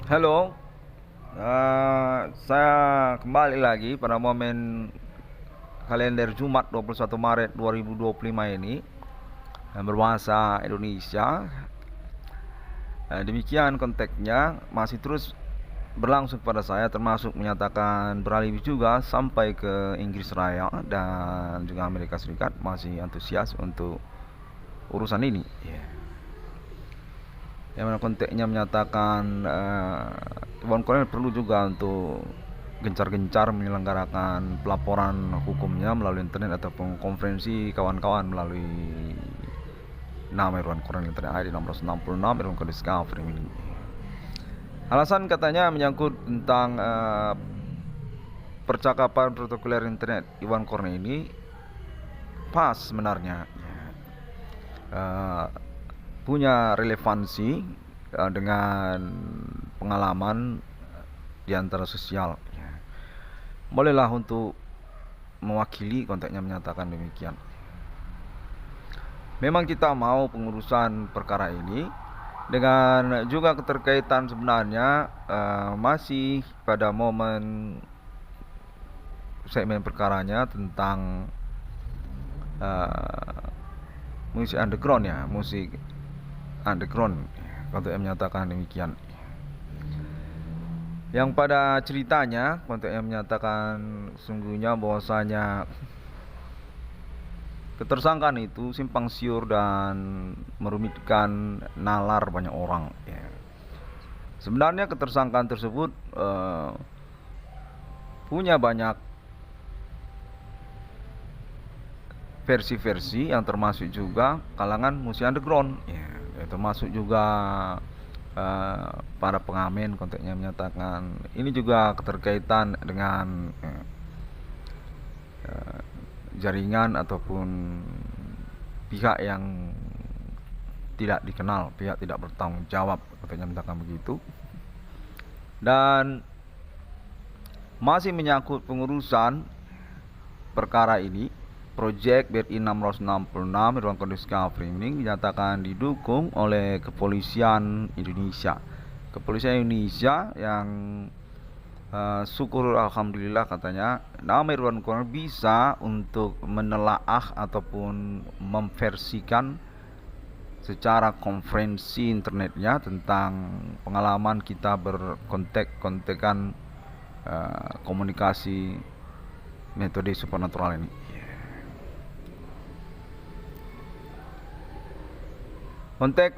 Halo, saya kembali lagi pada momen kalender Jumat 21 Maret 2025 ini yang berbahasa Indonesia. Demikian konteksnya masih terus berlangsung pada saya, termasuk menyatakan beralih juga sampai ke Inggris Raya dan juga Amerika Serikat, masih antusias untuk urusan ini. Yang mana konteksnya menyatakan Iwan Koleil perlu juga untuk gencar-gencar menyelenggarakan pelaporan hukumnya melalui internet ataupun konferensi kawan-kawan melalui nama Irwan Koleil Internet ID 666 Irwan Koleil Discovery ini. Alasan katanya menyangkut tentang percakapan protokoler internet Iwan Koleil ini pas sebenarnya, punya relevansi dengan pengalaman di antara sosial. Bolehlah untuk mewakili konteksnya menyatakan demikian. Memang kita mau pengurusan perkara ini dengan juga keterkaitan sebenarnya masih pada momen segmen perkaranya tentang musik underground, ya, musik underground, untuk menyatakan demikian. Yang pada ceritanya konten yang menyatakan sungguhnya bahwasanya ketersangkaan itu simpang siur dan merumitkan nalar banyak orang, ya. Sebenarnya ketersangkaan tersebut punya banyak versi-versi yang termasuk juga kalangan musik underground, ya, termasuk juga para pengamen. Konteksnya menyatakan ini juga keterkaitan dengan jaringan ataupun pihak yang tidak dikenal, pihak tidak bertanggung jawab, konteksnya menyatakan begitu. Dan masih menyangkut pengurusan perkara ini, Project BRI 666 Ruang Discovery ini dinyatakan didukung oleh Kepolisian Indonesia. Kepolisian Indonesia yang syukur alhamdulillah katanya nama Irwan Koleil bisa untuk menelaah ataupun memversikan secara konferensi internetnya tentang pengalaman kita berkontek-kontekan komunikasi metode supernatural ini. Kontek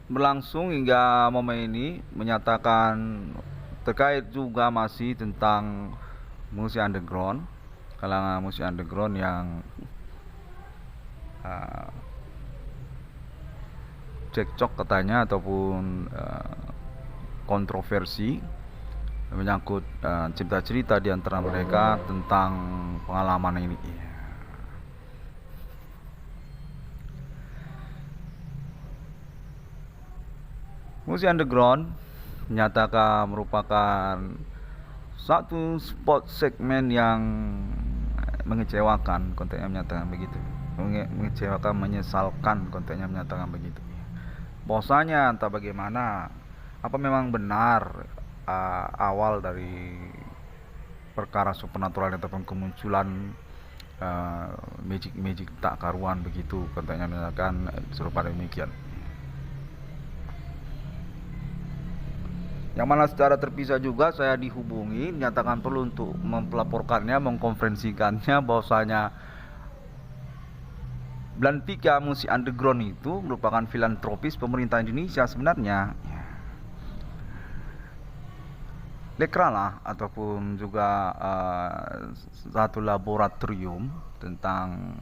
berlangsung hingga momen ini menyatakan terkait juga masih tentang musik underground, kalangan musik underground yang cekcok katanya ataupun kontroversi menyangkut cerita-cerita di antara mereka tentang pengalaman ini. Musik underground menyatakan merupakan satu spot segmen yang mengecewakan, kontennya menyatakan begitu. Mengecewakan, menyesalkan, kontennya menyatakan begitu. Bahwasanya entah bagaimana, apa memang benar awal dari perkara supernatural ataupun kemunculan magic tak karuan begitu, kontennya menyatakan serupa demikian. Yang mana secara terpisah juga saya dihubungi, menyatakan perlu untuk mempelaporkannya, mengkonferensikannya bahwasanya Belantika musik underground itu merupakan filantropis pemerintah Indonesia sebenarnya. Lekra lah, ataupun juga satu laboratorium tentang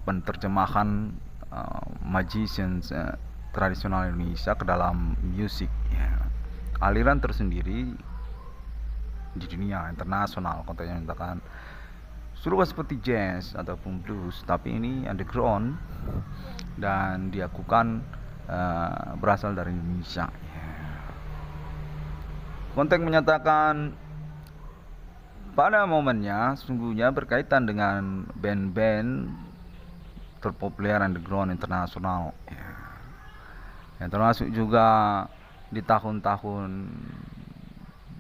penerjemahan magicians tradisional Indonesia ke dalam musik, ya. Aliran tersendiri di dunia internasional, kontennya menyatakan serupa seperti jazz ataupun blues, tapi ini underground dan diakukan berasal dari Indonesia. Konteks menyatakan pada momennya sesungguhnya berkaitan dengan band-band terpopuler underground internasional, ya. Yang termasuk juga di tahun-tahun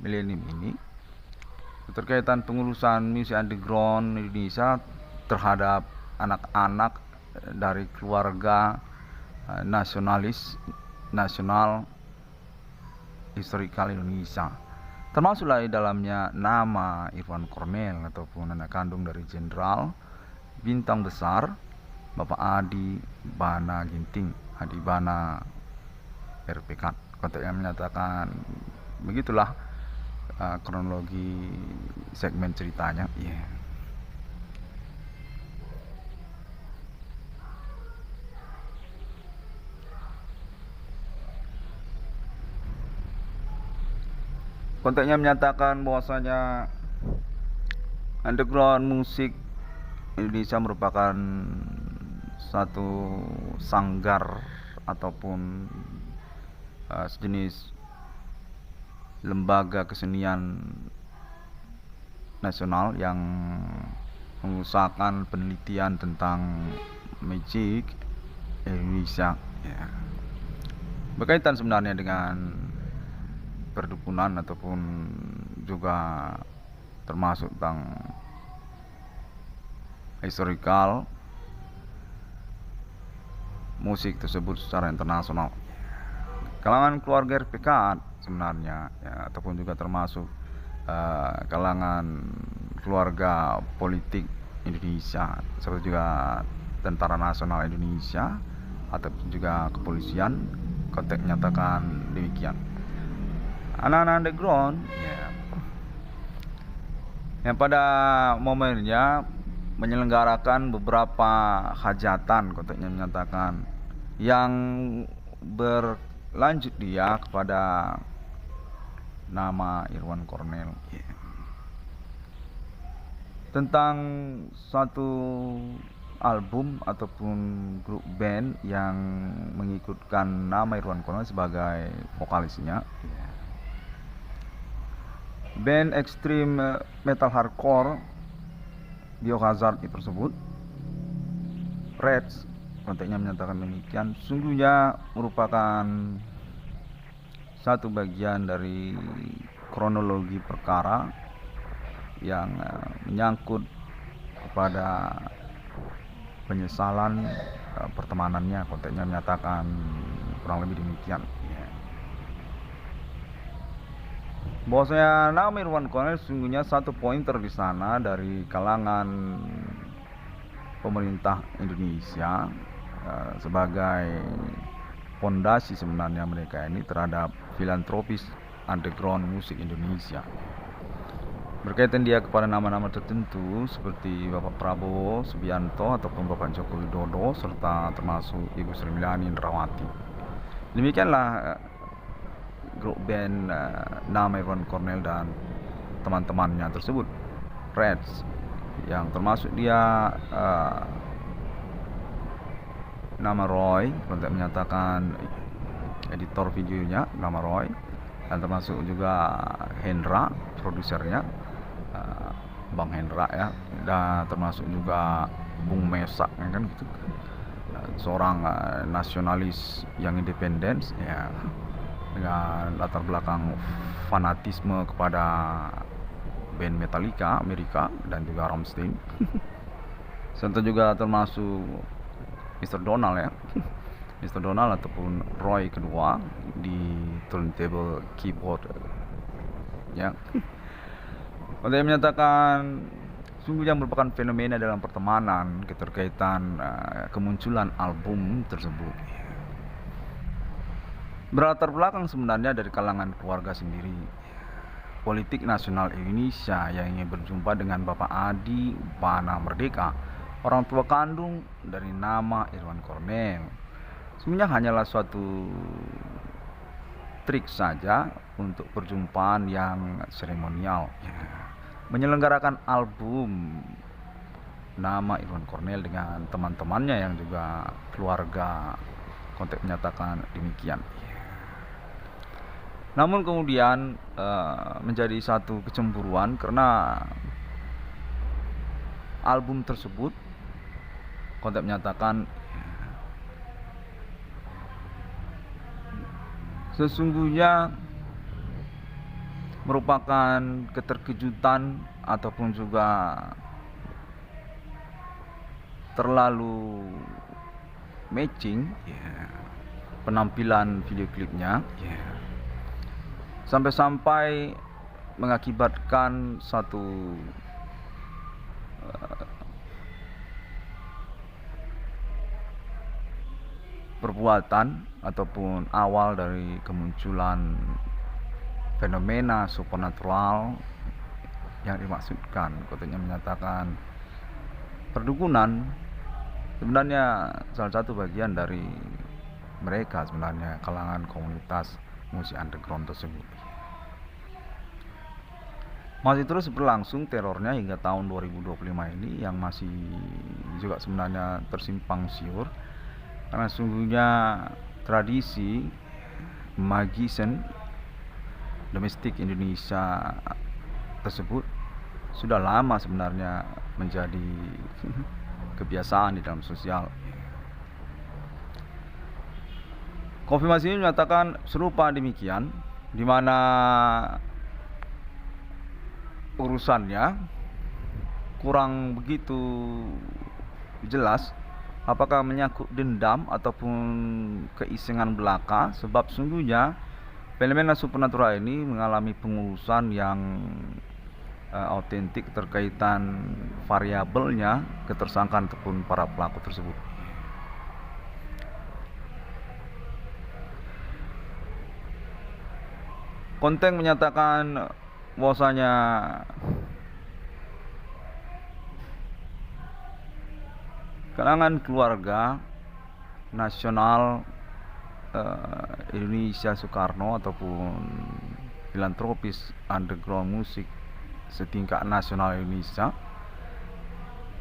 milenium ini terkaitan pengurusan musik underground Indonesia terhadap anak-anak dari keluarga nasional historikal Indonesia, termasuklah di dalamnya nama Irwan Cornel ataupun anak kandung dari Jenderal Bintang Besar Bapak Adi Bana Ginting, Adi Bana RPK. Konteks yang menyatakan begitulah kronologi segmen ceritanya. Konteksnya menyatakan bahwasanya underground musik Indonesia merupakan satu sanggar ataupun sejenis lembaga kesenian nasional yang mengusahakan penelitian tentang musik Indonesia, berkaitan sebenarnya dengan perdukunan ataupun juga termasuk tentang historikal musik tersebut secara internasional. Kalangan keluarga RPK sebenarnya ataupun juga termasuk kalangan keluarga politik Indonesia seperti juga Tentara Nasional Indonesia ataupun juga kepolisian, konteks nyatakan demikian. Anak-anak underground yang pada momennya menyelenggarakan beberapa hajatan, konteksnya menyatakan, yang berlanjut dia kepada nama Irwan Cornel, tentang satu album ataupun grup band yang mengikutkan nama Irwan Cornel sebagai vokalisnya. Band ekstrim metal hardcore Biohazard tersebut, Reds, konteksnya menyatakan demikian, sungguhnya merupakan satu bagian dari kronologi perkara yang menyangkut kepada penyesalan pertemanannya, konteksnya menyatakan kurang lebih demikian. Bahwasanya nama Irwan Cornel sungguhnya satu pointer di sana dari kalangan pemerintah Indonesia sebagai fondasi sebenarnya mereka ini terhadap filantropis underground musik Indonesia. Berkaitan dia kepada nama-nama tertentu seperti Bapak Prabowo Subianto ataupun Bapak Joko Widodo serta termasuk Ibu Sri Mulyani Indrawati. Demikianlah grup band nama Irwan Cornel dan teman-temannya tersebut, Reds, yang termasuk dia nama Roy, konteks menyatakan editor videonya nama Roy, dan termasuk juga Hendra, produsernya, Bang Hendra ya, dan termasuk juga Bung Mesak kan gitu, seorang nasionalis yang independen ya, dengan latar belakang fanatisme kepada band Metallica Amerika dan juga Rammstein. Serta juga termasuk Mr. Donald ya, Mr. Donald ataupun Roy kedua di turntable keyboard ya. Dia menyatakan sungguhnya merupakan fenomena dalam pertemanan keterkaitan kemunculan album tersebut. Berlatar belakang sebenarnya dari kalangan keluarga sendiri, politik nasional Indonesia yang ingin berjumpa dengan Bapak Adi Bana Merdeka, orang tua kandung dari nama Irwan Cornel. Sebenarnya hanyalah suatu trik saja untuk perjumpaan yang seremonial, menyelenggarakan album nama Irwan Cornel dengan teman-temannya yang juga keluarga, konteks menyatakan demikian. Namun kemudian menjadi satu kecemburuan karena album tersebut, konteks menyatakan sesungguhnya merupakan keterkejutan ataupun juga terlalu matching penampilan video klipnya, sampai-sampai mengakibatkan satu perbuatan ataupun awal dari kemunculan fenomena supernatural yang dimaksudkan. Konteksnya menyatakan perdukunan sebenarnya salah satu bagian dari mereka, sebenarnya kalangan komunitas musik underground tersebut. Masih terus berlangsung terornya hingga tahun 2025 ini, yang masih juga sebenarnya tersimpang siur, karena sesungguhnya tradisi magician domestik Indonesia tersebut sudah lama sebenarnya menjadi kebiasaan di dalam sosial. Konfirmasi ini menyatakan serupa demikian, di mana urusannya kurang begitu jelas apakah menyangkut dendam ataupun keisengan belaka, sebab sungguhnya fenomena supernatural ini mengalami pengurusan yang autentik terkaitan variabelnya ketersangkaan ataupun para pelaku tersebut. Konten menyatakan bahwasanya kalangan keluarga nasional Indonesia Soekarno ataupun filantropis underground musik setingkat nasional Indonesia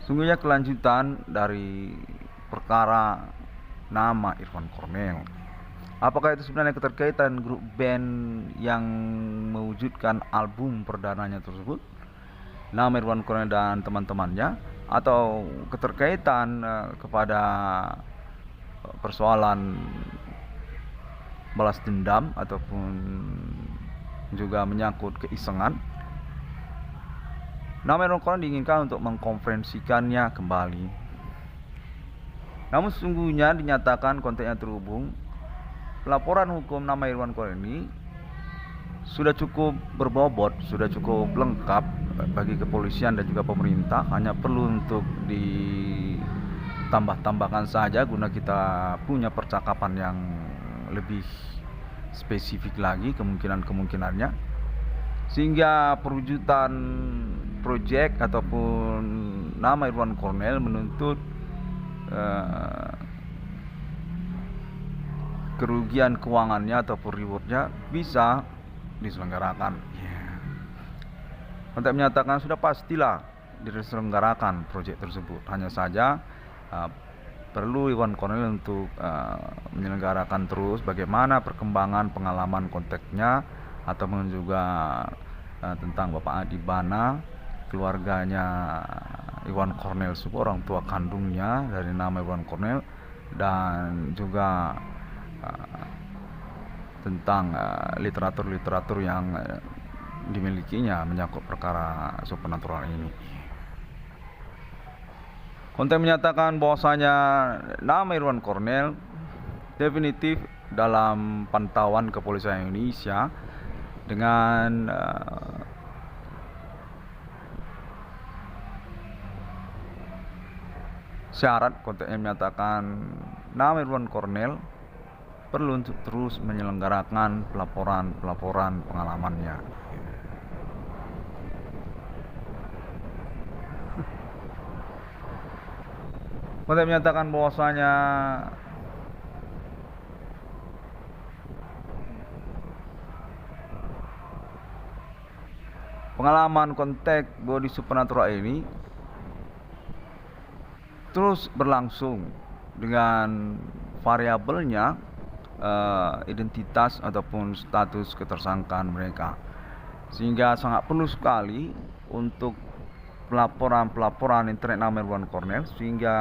sungguhnya kelanjutan dari perkara nama Irwan Cornel. Apakah itu sebenarnya keterkaitan grup band yang mewujudkan album perdananya tersebut, nama Irwan Cornel dan teman-temannya, atau keterkaitan kepada persoalan balas dendam ataupun juga menyangkut keisengan? Nama Irwan Cornel diinginkan untuk mengkonferensikannya kembali. Namun sesungguhnya dinyatakan konteksnya terhubung. Laporan hukum nama Irwan Cornel ini sudah cukup berbobot, sudah cukup lengkap bagi kepolisian dan juga pemerintah. Hanya perlu untuk ditambah-tambahkan saja guna kita punya percakapan yang lebih spesifik lagi kemungkinan-kemungkinannya, sehingga perwujudan proyek ataupun nama Irwan Cornel menuntut kerugian keuangannya ataupun rewardnya bisa diselenggarakan. Untuk menyatakan sudah pastilah diselenggarakan proyek tersebut. Hanya saja perlu Irwan Cornel untuk menyelenggarakan terus bagaimana perkembangan pengalaman konteksnya, ataupun juga tentang Bapak Adi Bana, keluarganya Irwan Cornel, orang tua kandungnya dari nama Irwan Cornel, dan juga tentang literatur-literatur yang dimilikinya menyangkut perkara supernatural ini. Konten menyatakan bahwasanya nama Irwan Cornel definitif dalam pantauan kepolisian Indonesia dengan syarat. Kontennya menyatakan nama Irwan Cornel perlu untuk terus menyelenggarakan pelaporan pengalamannya. Konten menyatakan bahwasanya pengalaman konteks body supernatural ini terus berlangsung dengan variabelnya identitas ataupun status ketersangkaan mereka, sehingga sangat perlu sekali untuk pelaporan internet nama Irwan Cornel, sehingga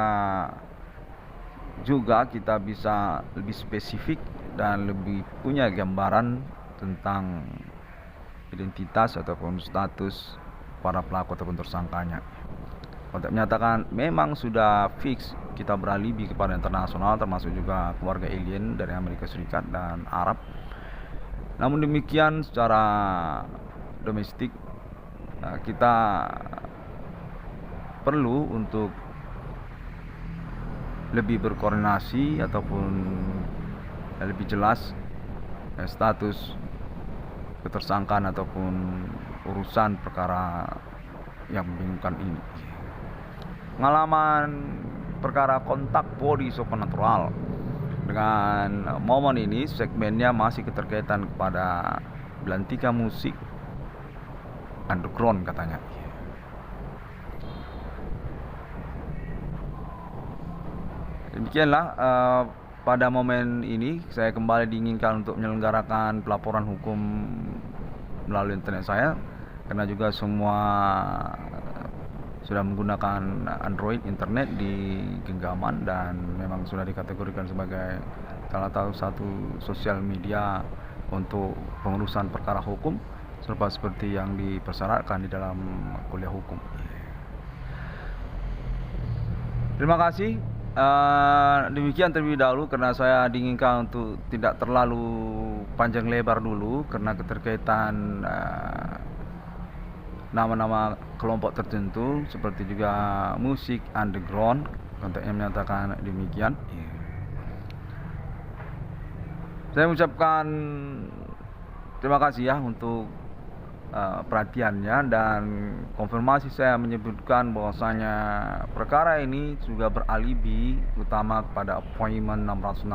juga kita bisa lebih spesifik dan lebih punya gambaran tentang identitas ataupun status para pelaku ataupun tersangkanya. Untuk menyatakan memang sudah fix kita beralibi kepada internasional, termasuk juga keluarga alien dari Amerika Serikat dan Arab. Namun demikian secara domestik kita perlu untuk lebih berkoordinasi ataupun lebih jelas status ketersangkaan ataupun urusan perkara yang membingungkan ini. Pengalaman perkara kontak body supernatural dengan momen ini, segmennya masih keterkaitan kepada belantika musik underground katanya. Demikianlah pada momen ini saya kembali diinginkan untuk menyelenggarakan pelaporan hukum melalui internet saya, karena juga semua sudah menggunakan Android internet di genggaman dan memang sudah dikategorikan sebagai salah satu sosial media untuk pengurusan perkara hukum seperti yang dipersyaratkan di dalam kuliah hukum. Terima kasih. Demikian terlebih dahulu, karena saya diinginkan untuk tidak terlalu panjang lebar dulu karena keterkaitan nama-nama kelompok tertentu seperti juga musik underground, untuk yang menyatakan demikian. Saya mengucapkan terima kasih ya untuk perhatiannya, dan konfirmasi saya menyebutkan bahwasanya perkara ini juga beralibi utama kepada appointment 666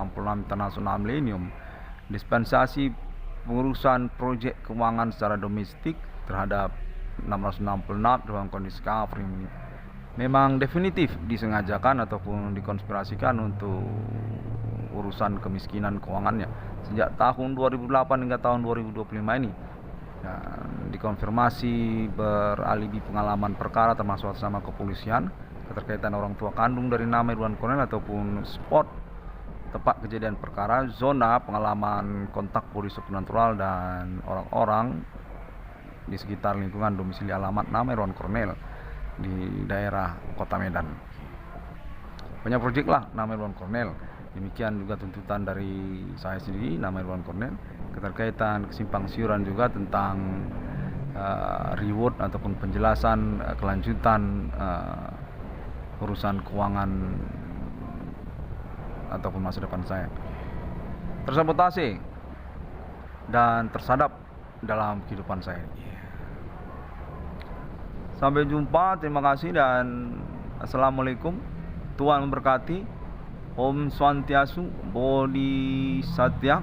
International Millennium, dispensasi pengurusan proyek keuangan secara domestik terhadap 666 dalam kondisi cover ini memang definitif disengajakan ataupun dikonspirasikan untuk urusan kemiskinan keuangannya sejak tahun 2008 hingga tahun 2025 ini. Dan dikonfirmasi beralibi pengalaman perkara termasuk sama kepolisian, keterkaitan orang tua kandung dari nama Irwan Cornel ataupun spot tempat kejadian perkara, zona pengalaman kontak body supernatural dan orang-orang di sekitar lingkungan domisili alamat nama Irwan Cornel di daerah Kota Medan. Punya proyek lah nama Irwan Cornel. Demikian juga tuntutan dari saya sendiri nama Irwan Cornel, keterkaitan kesimpang siuran juga tentang reward ataupun penjelasan kelanjutan urusan keuangan ataupun masa depan saya tersabotase dan tersadap dalam kehidupan saya. Sampai jumpa, terima kasih dan assalamualaikum. Tuhan memberkati. Om Swantiastu Bodhisatya.